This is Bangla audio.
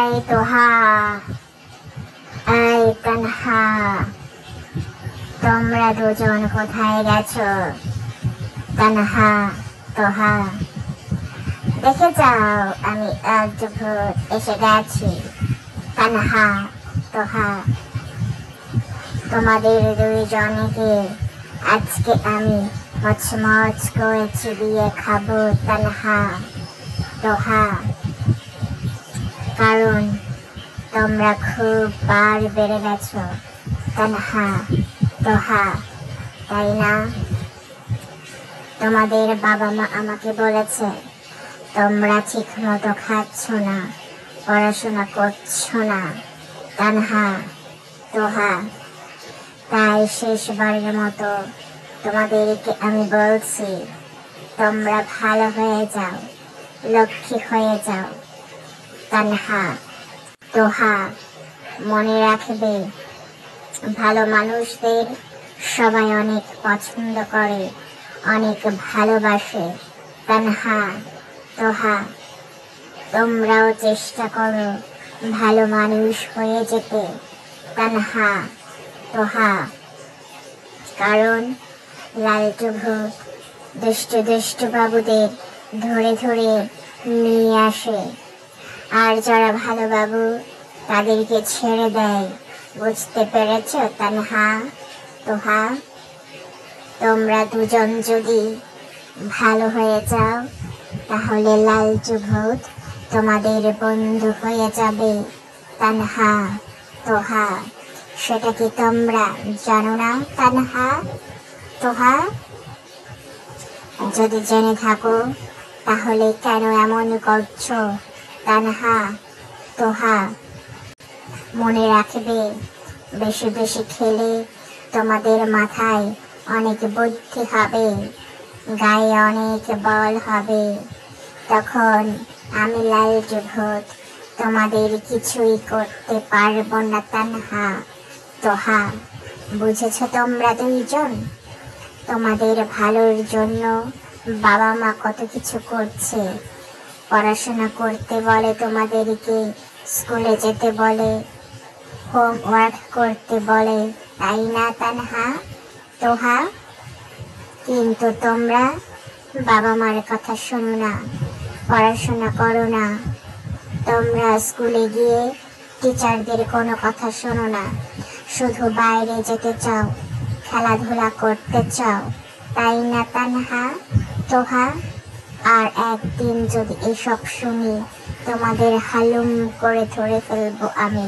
এই তোহা, এই তানহা, তোমরা দুজন কোথায় গেছো? তানহা, তোহা, দেখে যাও আমি আজ ভোর এসে গেছি। তানহা, তোহা, তোমাদের দুইজনকে আজকে আমি মচমচ করে চিবিয়ে খাবো। তানহা, তোহা, কারণ তোমরা খুব বার বেড়ে গেছো। তানহা, তোহা, তাই না? তোমাদের বাবা মা আমাকে বলেছে তোমরা ঠিক মতো খাচ্ছ না, পড়াশোনা করছো না। তানহা, তোহা, তাই শেষবারের মতো তোমাদেরকে আমি বলছি তোমরা ভালো হয়ে যাও, লক্ষ্মী হয়ে যাও। তানহা, তোহা, মনে রাখবে ভালো মানুষদের সবাই অনেক পছন্দ করে, অনেক ভালোবাসে। তানহা, তোহা, তোমরাও চেষ্টা করো ভালো মানুষ হয়ে যেতে। তানহা, তোহা, কারণ লালটু ভূত দুষ্টু দুষ্টু বাবুদের ধরে ধরে নিয়ে আসে, আর যারা ভালো বাবু তাদেরকে ছেড়ে দেয়। বুঝতে পেরেছ? তানহা, তোহা, তোমরা দুজন যদি ভালো হয়ে যাও তাহলে লালটু ভূত তোমাদের বন্ধু হয়ে যাবে। তানহা, তোহা, সেটা কি তোমরা জানো না? তানহা, তোহা, যদি জেনে থাকো তাহলে কেন এমন করছো? তানহা, তোহা, মনে রাখবে বেশি বেশি খেলে তোমাদের মাথায় অনেক বুদ্ধি হবে, গায়ে অনেক বল হবে। তখন আমি লালটু ভূত তোমাদের কিছুই করতে পারবো না। তানহা, তোহা, বুঝেছ তোমরা দুইজন? তোমাদের ভালোর জন্য বাবা মা কত কিছু করছে, পড়াশোনা করতে বলে তোমাদেরকে, স্কুলে যেতে বলে, হোমওয়ার্ক করতে বলে, তাই না? তানহা, তোহা, কিন্তু তোমরা বাবা মার কথা শোনো না, পড়াশোনা করো না। তোমরা স্কুলে গিয়ে টিচারদের কোনো কথা শোনো না, শুধু বাইরে যেতে চাও, খেলাধুলা করতে চাও, তাই না? তানহা, তোহা, আর একদিন যদি এসব শুনি তোমাদের হালুম করে ধরে ফেলবো আমি।